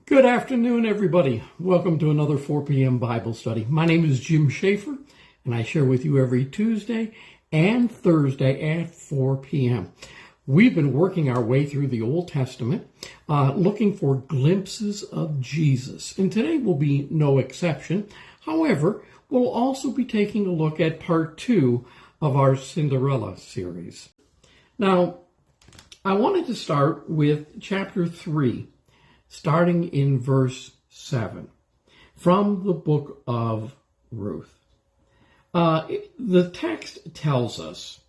Good afternoon, everybody. Welcome to another 4 p.m. Bible study. My name is Jim Schaefer, and I share with you every Tuesday and Thursday at 4 p.m. We've been working our way through the Old Testament, looking for glimpses of Jesus, and today will be no exception. However, we'll also be taking a look at part 2 of our Cinderella series. Now, I wanted to start with chapter 3. Starting in verse 7 from the book of Ruth. The text tells us,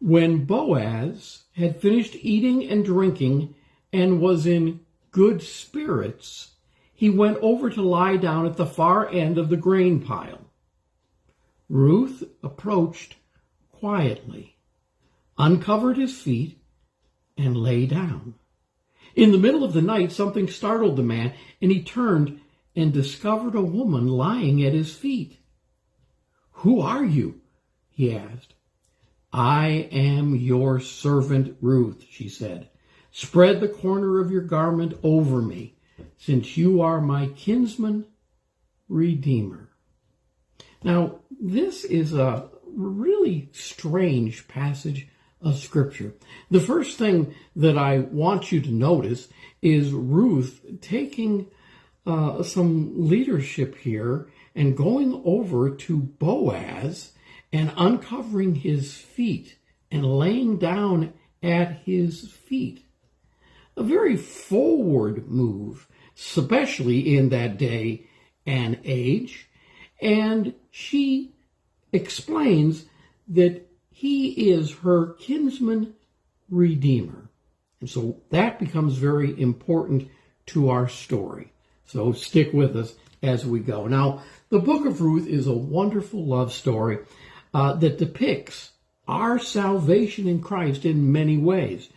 when Boaz had finished eating and drinking and was in good spirits, he went over to lie down at the far end of the grain pile. Ruth approached quietly, uncovered his feet, and lay down. In the middle of the night, something startled the man, and he turned and discovered a woman lying at his feet. "Who are you?" he asked. "I am your servant Ruth," she said. "Spread the corner of your garment over me, since you are my kinsman redeemer." Now, this is a really strange passage of Scripture. The first thing that I want you to notice is Ruth taking some leadership here and going over to Boaz and uncovering his feet and laying down at his feet. A very forward move, especially in that day and age. And she explains that he is her kinsman redeemer. And so that becomes very important to our story. So stick with us as we go. Now, the book of Ruth is a wonderful love story that depicts our salvation in Christ in many ways.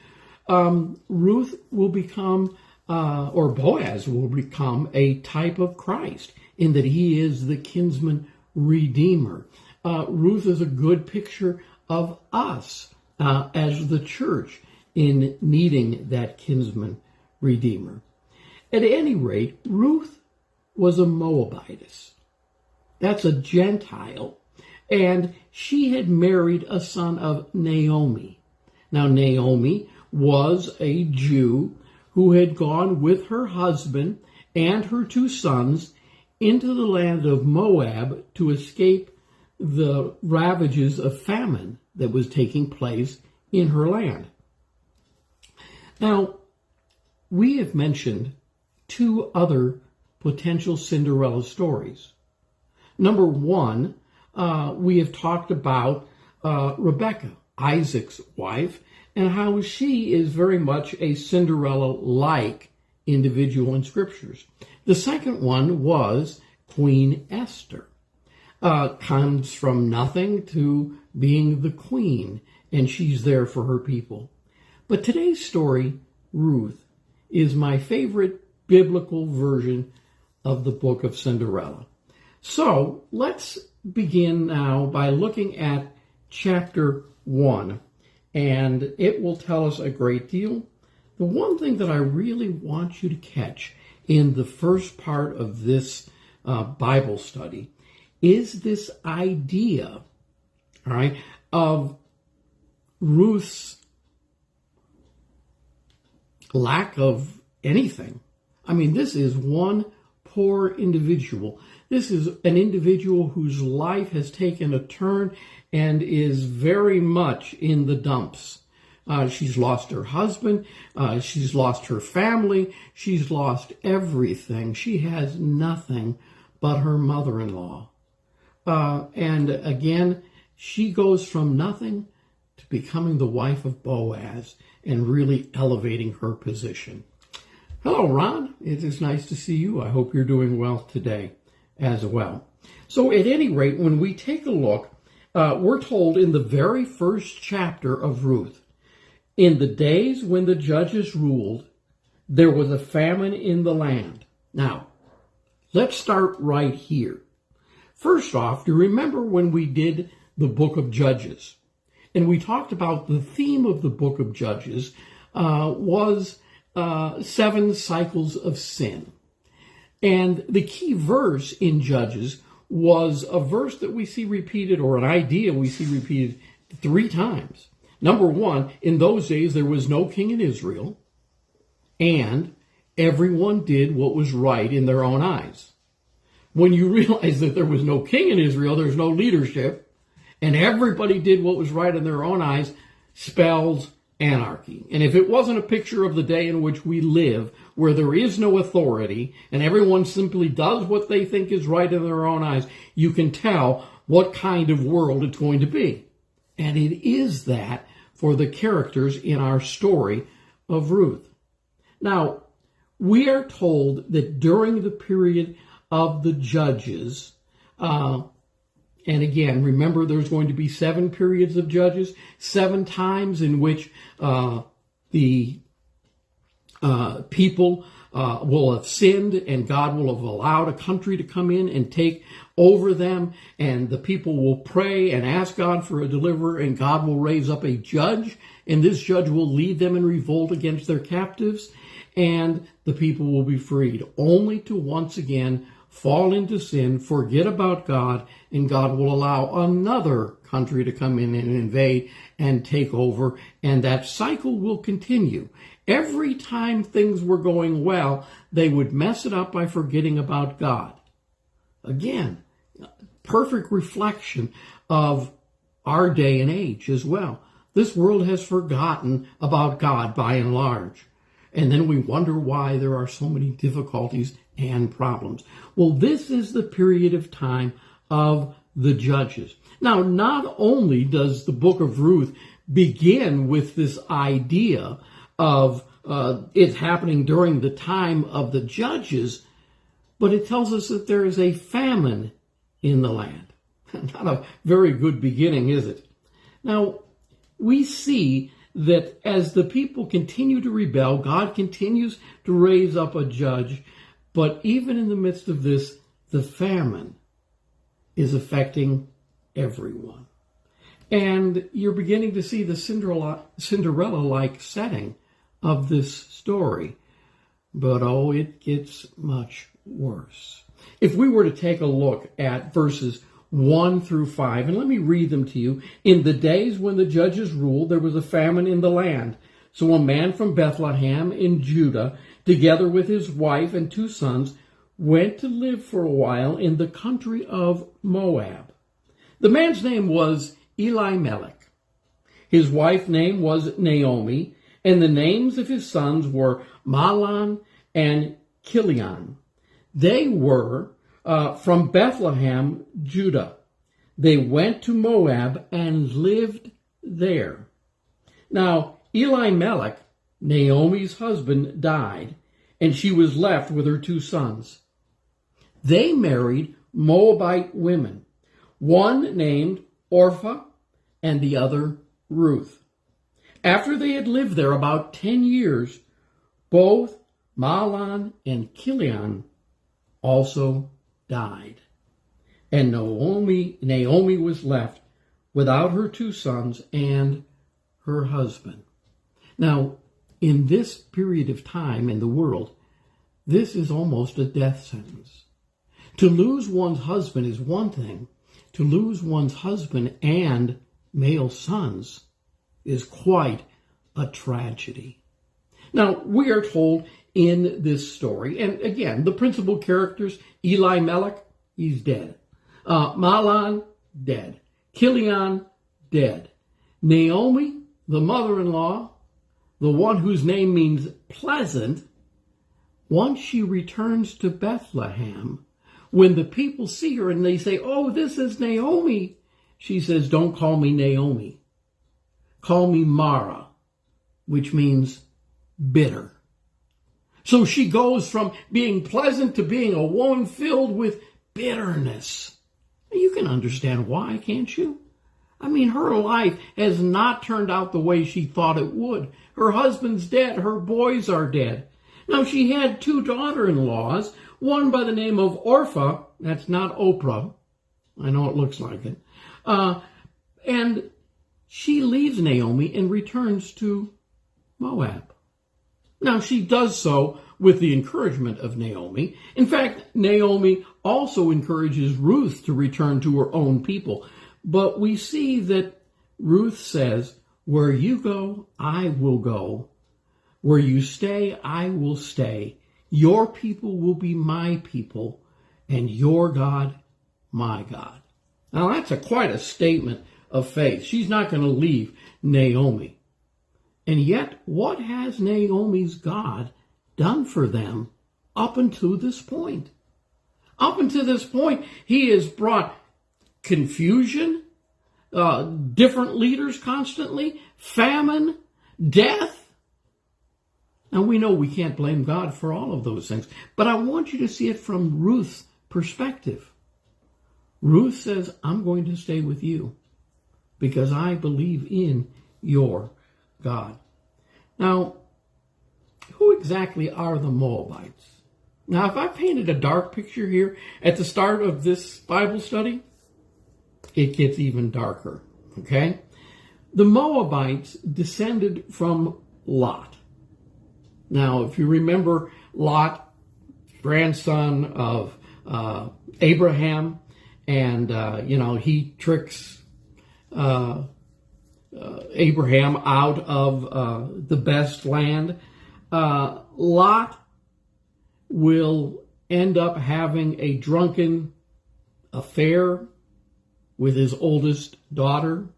Ruth will become, or Boaz will become, a type of Christ in that he is the kinsman redeemer. Ruth is a good picture of us as the church in needing that kinsman redeemer. At any rate, Ruth was a Moabitess. That's a Gentile. And she had married a son of Naomi. Now, Naomi was a Jew who had gone with her husband and her 2 sons into the land of Moab to escape the ravages of famine that was taking place in her land. Now, we have mentioned 2 other potential Cinderella stories. Number 1, we have talked about Rebecca, Isaac's wife, and how she is very much a Cinderella-like individual in scriptures. The second one was Queen Esther. Comes from nothing to being the queen, and she's there for her people. But today's story, Ruth, is my favorite biblical version of the book of Cinderella. So let's begin now by looking at chapter 1, and it will tell us a great deal. The one thing that I really want you to catch in the first part of this Bible study is this idea, all right, of Ruth's lack of anything. I mean, this is one poor individual. This is an individual whose life has taken a turn and is very much in the dumps. She's lost her husband. She's lost her family. She's lost everything. She has nothing but her mother-in-law. And again, she goes from nothing to becoming the wife of Boaz and really elevating her position. Hello, Ron. It is nice to see you. I hope you're doing well today as well. So at any rate, when we take a look, we're told in the very first chapter of Ruth, in the days when the judges ruled, there was a famine in the land. Now, let's start right here. First off, do you remember when we did the book of Judges? And we talked about the theme of the book of Judges was 7 cycles of sin. And the key verse in Judges was a verse that we see repeated, or an idea we see repeated 3 times. Number 1, in those days there was no king in Israel, and everyone did what was right in their own eyes. When you realize that there was no king in Israel, there's no leadership, and everybody did what was right in their own eyes, spells anarchy. And if it wasn't a picture of the day in which we live, where there is no authority and everyone simply does what they think is right in their own eyes, you can tell what kind of world it's going to be. And it is that for the characters in our story of Ruth. Now, we are told that during the period of the Judges, and again, remember there's going to be 7 periods of Judges, 7 times in which the people will have sinned, and God will have allowed a country to come in and take over them, and the people will pray and ask God for a deliverer, and God will raise up a judge, and this judge will lead them in revolt against their captives, and the people will be freed, only to once again fall into sin, forget about God, and God will allow another country to come in and invade and take over, and that cycle will continue. Every time things were going well, they would mess it up by forgetting about God. Again, perfect reflection of our day and age as well. This world has forgotten about God by and large. And then we wonder why there are so many difficulties and problems. Well, this is the period of time of the Judges. Now, not only does the book of Ruth begin with this idea of it happening during the time of the Judges, but it tells us that there is a famine in the land. Not a very good beginning, is it? Now, we see that as the people continue to rebel, God continues to raise up a judge, but even in the midst of this, the famine is affecting everyone. And you're beginning to see the Cinderella-like setting of this story. But oh, it gets much worse. If we were to take a look at verses 1 through 5, and let me read them to you. In the days when the judges ruled, there was a famine in the land. So a man from Bethlehem in Judah, together with his wife and 2 sons, went to live for a while in the country of Moab. The man's name was Elimelech. His wife's name was Naomi, and the names of his sons were Mahlon and Chilion. They were from Bethlehem, Judah. They went to Moab and lived there. Now, Elimelech, Naomi's husband, died, and she was left with her 2 sons. They married Moabite women, one named Orpah and the other Ruth. After they had lived there about 10 years, both Mahlon and Chilion also died. And Naomi was left without her 2 sons and her husband. Now, in this period of time in the world, this is almost a death sentence. To lose one's husband is one thing. To lose one's husband and male sons is quite a tragedy. Now, we are told in this story, and again, the principal characters, Elimelech, he's dead. Mahlon, dead. Chilion, dead. Naomi, the mother-in-law, the one whose name means pleasant, once she returns to Bethlehem, when the people see her and they say, "Oh, this is Naomi," she says, "Don't call me Naomi. Call me Mara," which means bitter. So she goes from being pleasant to being a woman filled with bitterness. You can understand why, can't you? I mean, her life has not turned out the way she thought it would. Her husband's dead. Her boys are dead. Now, she had 2 daughter-in-laws, one by the name of Orpah. That's not Oprah. I know it looks like it. And she leaves Naomi and returns to Moab. Now, she does so with the encouragement of Naomi. In fact, Naomi also encourages Ruth to return to her own people. But we see that Ruth says, "Where you go, I will go. Where you stay, I will stay. Your people will be my people, and your God, my God." Now that's quite a statement of faith. She's not going to leave Naomi. And yet, what has Naomi's God done for them up until this point? Up until this point, he has brought confusion, different leaders constantly, famine, death. Now, we know we can't blame God for all of those things, but I want you to see it from Ruth's perspective. Ruth says, "I'm going to stay with you because I believe in your God." Now, who exactly are the Moabites? Now, if I painted a dark picture here at the start of this Bible study, it gets even darker, okay? The Moabites descended from Lot. Now, if you remember Lot, grandson of Abraham, and, he tricks Abraham out of the best land. Lot will end up having a drunken affair with his oldest daughter,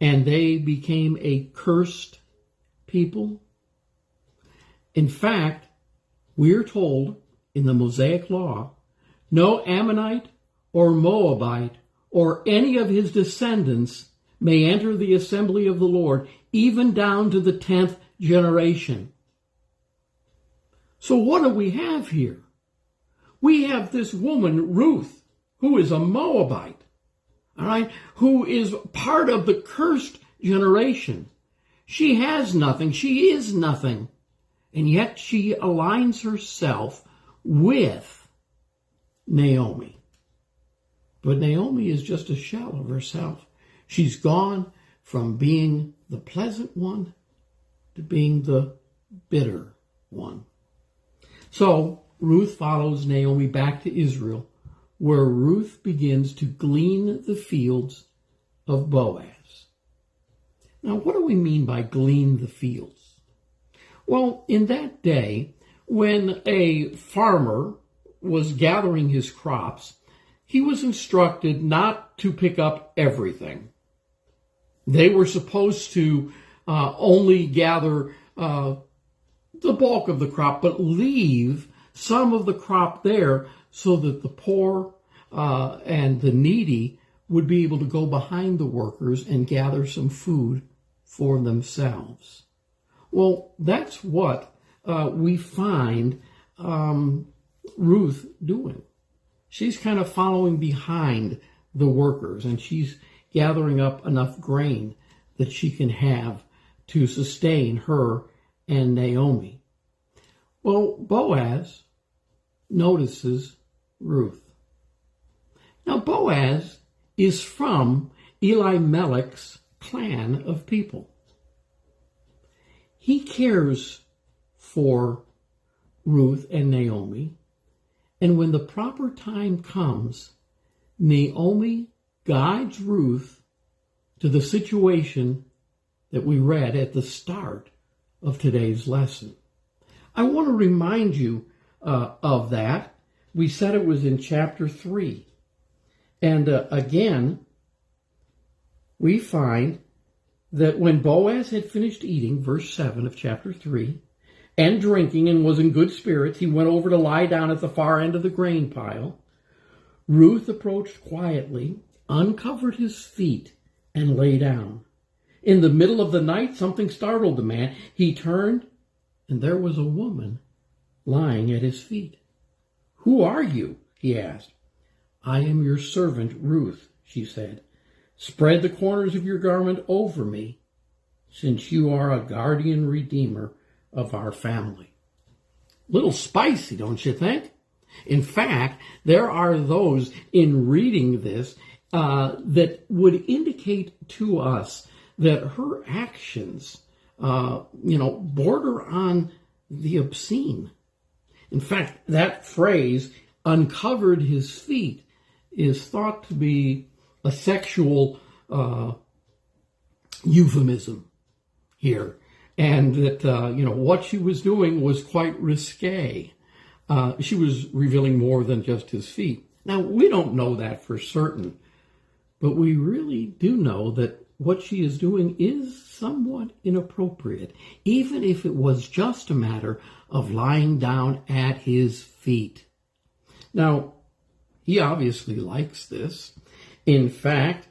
and they became a cursed people. In fact, we're told in the Mosaic Law, no Ammonite or Moabite or any of his descendants may enter the assembly of the Lord, even down to the 10th generation. So what do we have here? We have this woman, Ruth, who is a Moabite, all right, who is part of the cursed generation. She has nothing. She is nothing. And yet she aligns herself with Naomi. But Naomi is just a shell of herself. She's gone from being the pleasant one to being the bitter one. So Ruth follows Naomi back to Israel, where Ruth begins to glean the fields of Boaz. Now, what do we mean by glean the fields? Well, in that day, when a farmer was gathering his crops, he was instructed not to pick up everything. They were supposed to only gather the bulk of the crop, but leave some of the crop there so that the poor and the needy would be able to go behind the workers and gather some food for themselves. Well, that's what we find Ruth doing. She's kind of following behind the workers, and she's gathering up enough grain that she can have to sustain her and Naomi. Well, Boaz notices Ruth. Now, Boaz is from Elimelech's clan of people. He cares for Ruth and Naomi, and when the proper time comes, Naomi guides Ruth to the situation that we read at the start of today's lesson. I want to remind you of that. We said it was in chapter 3. And again, we find that when Boaz had finished eating, verse 7 of chapter 3, and drinking and was in good spirits, he went over to lie down at the far end of the grain pile. Ruth approached quietly, uncovered his feet, and lay down. In the middle of the night, something startled the man. He turned, and there was a woman lying at his feet. "Who are you?" he asked. "I am your servant, Ruth," she said. "Spread the corners of your garment over me, since you are a guardian redeemer of our family." Little spicy, don't you think? In fact, there are those in reading this that would indicate to us that her actions, border on the obscene. In fact, that phrase, uncovered his feet, is thought to be a sexual euphemism here. And that, what she was doing was quite risque. She was revealing more than just his feet. Now, we don't know that for certain, but we really do know that what she is doing is somewhat inappropriate, even if it was just a matter of lying down at his feet. Now, he obviously likes this. In fact,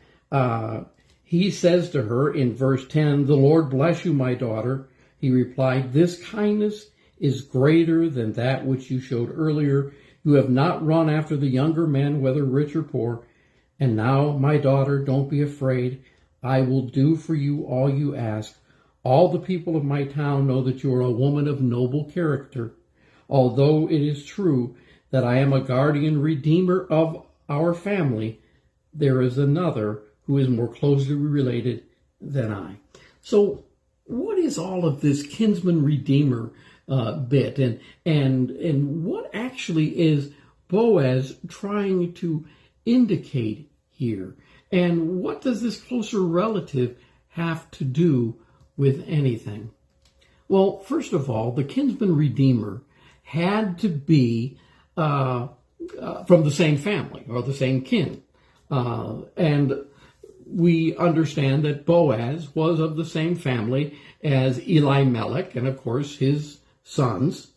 he says to her in verse 10, "The Lord bless you, my daughter." He replied, "This kindness is greater than that which you showed earlier. You have not run after the younger men, whether rich or poor. And now, my daughter, don't be afraid. I will do for you all you ask. All the people of my town know that you are a woman of noble character. Although it is true that I am a guardian redeemer of our family, there is another who is more closely related than I." So what is all of this kinsman redeemer bit? And what actually is Boaz trying to indicate here? And what does this closer relative have to do with anything? Well, first of all, the kinsman redeemer had to be from the same family or the same kin. And we understand that Boaz was of the same family as Elimelech and, of course, his sons.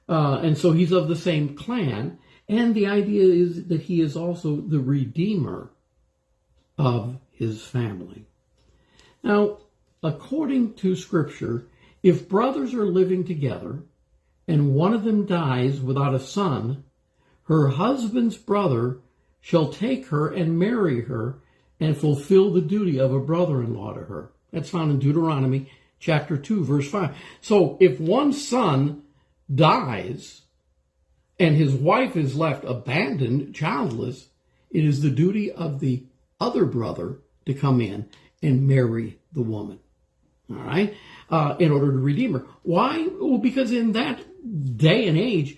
And so he's of the same clan. And the idea is that he is also the redeemer of his family. Now, according to Scripture, if brothers are living together and one of them dies without a son, her husband's brother shall take her and marry her and fulfill the duty of a brother-in-law to her. That's found in Deuteronomy chapter 2, verse 5. So if one son dies and his wife is left abandoned, childless, it is the duty of the other brother to come in and marry the woman, all right, in order to redeem her. Why? Well, because in that day and age,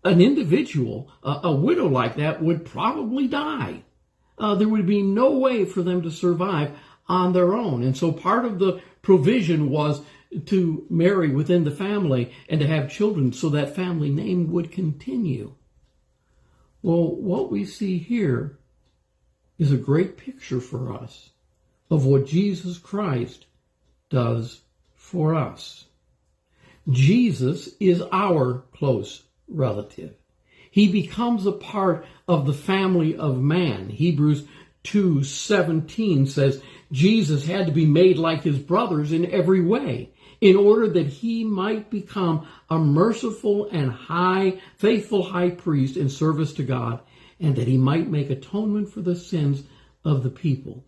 an individual, a widow like that, would probably die. There would be no way for them to survive on their own. And so part of the provision was to marry within the family and to have children so that family name would continue. Well, what we see here is a great picture for us of what Jesus Christ does for us. Jesus is our close relative. He becomes a part of the family of man. Hebrews 2:17 says Jesus had to be made like his brothers in every way in order that he might become a merciful and faithful high priest in service to God, and that he might make atonement for the sins of the people.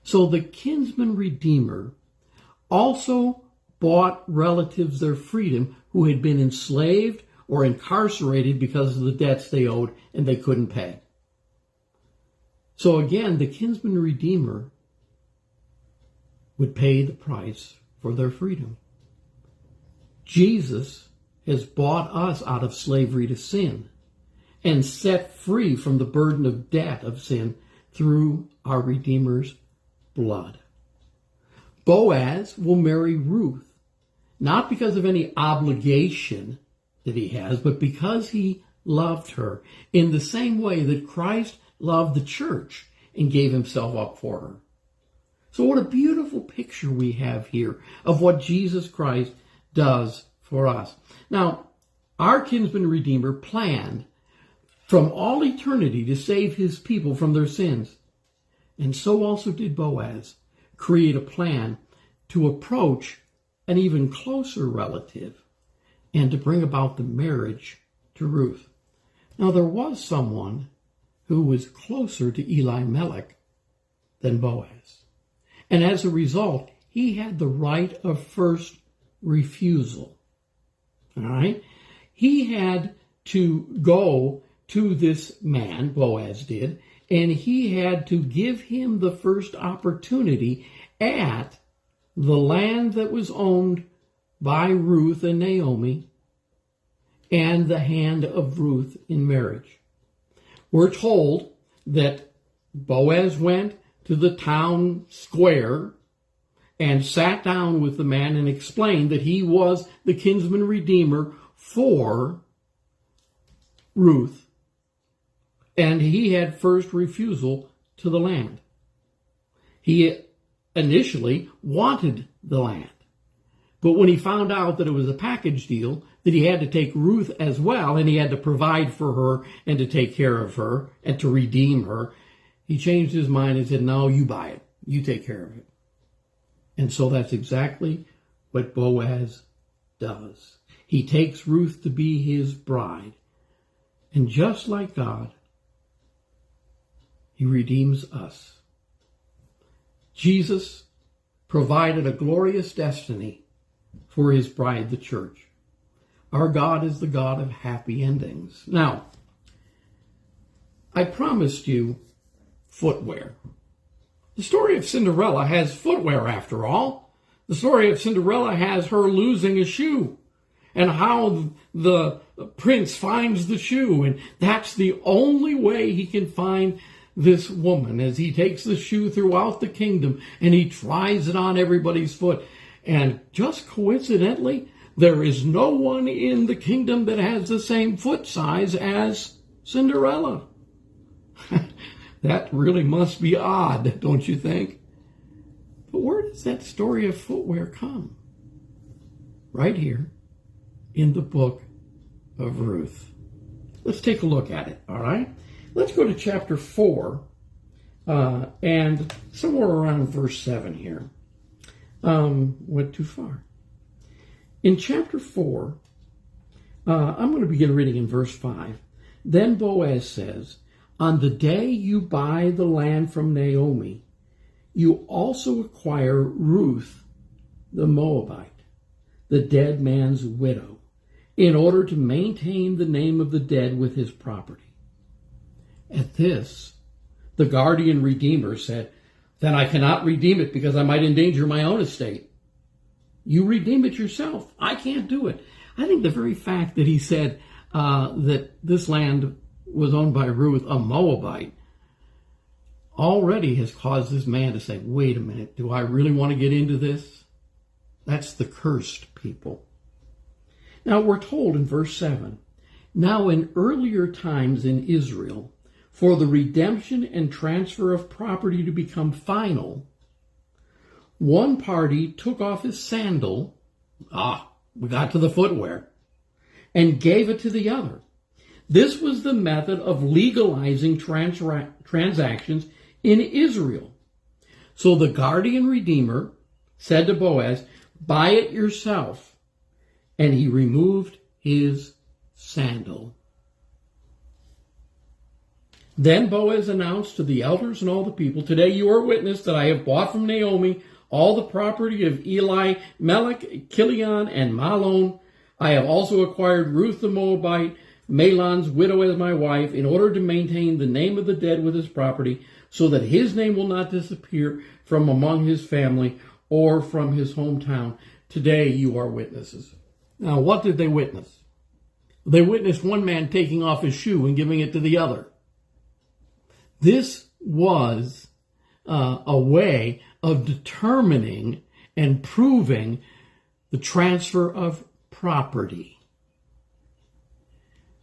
So the kinsman redeemer also bought relatives their freedom who had been enslaved or incarcerated because of the debts they owed and they couldn't pay. So again, the kinsman redeemer would pay the price for their freedom. Jesus has bought us out of slavery to sin and set free from the burden of debt of sin through our Redeemer's blood. Boaz will marry Ruth, not because of any obligation that he has, but because he loved her in the same way that Christ loved the church and gave himself up for her. So what a beautiful picture we have here of what Jesus Christ does for us. Now, our kinsman redeemer planned from all eternity to save his people from their sins. And so also did Boaz create a plan to approach an even closer relative and to bring about the marriage to Ruth. Now, there was someone who was closer to Elimelech than Boaz. And as a result, he had the right of first refusal. All right? He had to go to this man, Boaz did, and he had to give him the first opportunity at the land that was owned by Ruth and Naomi and the hand of Ruth in marriage. We're told that Boaz went to the town square and sat down with the man and explained that he was the kinsman redeemer for Ruth, and he had first refusal to the land. He initially wanted the land, but when he found out that it was a package deal, that he had to take Ruth as well, and he had to provide for her and to take care of her and to redeem her, he changed his mind and said, no, you buy it. You take care of it. And so that's exactly what Boaz does. He takes Ruth to be his bride. And just like God, he redeems us. Jesus provided a glorious destiny for his bride, the church. Our God is the God of happy endings. Now, I promised you footwear. The story of Cinderella has footwear, after all. The story of Cinderella has her losing a shoe and how the prince finds the shoe. And that's the only way he can find this woman, as he takes the shoe throughout the kingdom and he tries it on everybody's foot. And just coincidentally, there is no one in the kingdom that has the same foot size as Cinderella. That really must be odd, don't you think? But where does that story of footwear come? Right here in the book of Ruth. Let's take a look at it, all right? Let's go to chapter 4 and somewhere around verse 7 here. Went too far. In chapter 4, I'm going to begin reading in verse 5. Then Boaz says, on the day you buy the land from Naomi, you also acquire Ruth the Moabite, the dead man's widow, in order to maintain the name of the dead with his property. At this, the guardian redeemer said, then I cannot redeem it because I might endanger my own estate. You redeem it yourself. I can't do it. I think the very fact that he said that this land was owned by Ruth, a Moabite, already has caused this man to say, wait a minute, do I really want to get into this? That's the cursed people. Now we're told in verse 7, now in earlier times in Israel, for the redemption and transfer of property to become final, one party took off his sandal, we got to the footwear, and gave it to the other. This was the method of legalizing transactions in Israel. So the guardian redeemer said to Boaz, buy it yourself. And he removed his sandal. Then Boaz announced to the elders and all the people, today you are witness that I have bought from Naomi all the property of Elimelech, Kilion, and Mahlon. I have also acquired Ruth the Moabite, Mahlon's widow, as my wife, in order to maintain the name of the dead with his property, so that his name will not disappear from among his family or from his hometown. Today you are witnesses. Now, what did they witness? They witnessed one man taking off his shoe and giving it to the other. This was a way of determining and proving the transfer of property.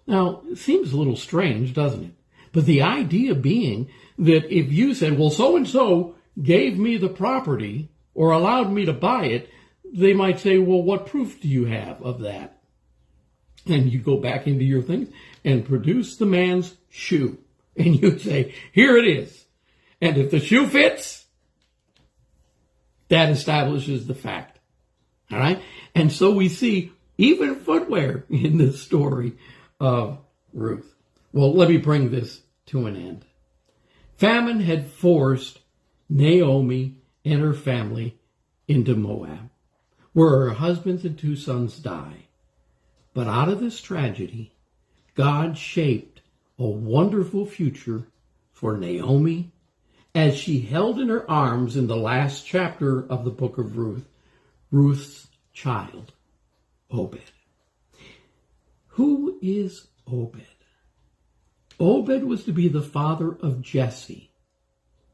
Now, it seems a little strange, doesn't it? But the idea being that if you said, well, so-and-so gave me the property or allowed me to buy it, they might say, well, what proof do you have of that? And you go back into your things and produce the man's shoe. And you say, here it is. And if the shoe fits, that establishes the fact. All right? And so we see even footwear in this story of Ruth. Well, let me bring this to an end. Famine had forced Naomi and her family into Moab, where her husbands and 2 sons die. But out of this tragedy, God shaped a wonderful future for Naomi as she held in her arms in the last chapter of the book of Ruth, Ruth's child, Obed. Who is Obed? Obed was to be the father of Jesse,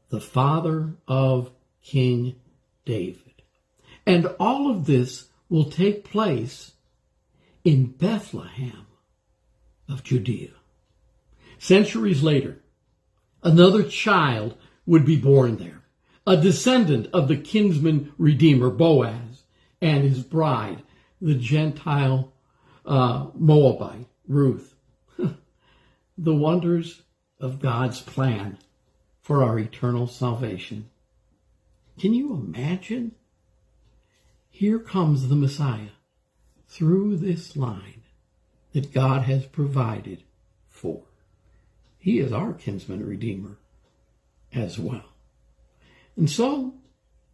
the father of King David. And all of this will take place in Bethlehem of Judea. Centuries later, another child would be born there, a descendant of the Kinsman Redeemer, Boaz, and his bride, the Gentile Moabite, Ruth. The wonders of God's plan for our eternal salvation. Can you imagine? Here comes the Messiah through this line that God has provided for. He is our kinsman redeemer as well. And so,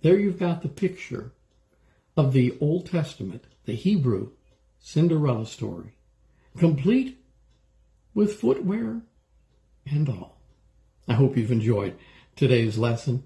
there you've got the picture of the Old Testament, the Hebrew Cinderella story, complete with footwear and all. I hope you've enjoyed today's lesson.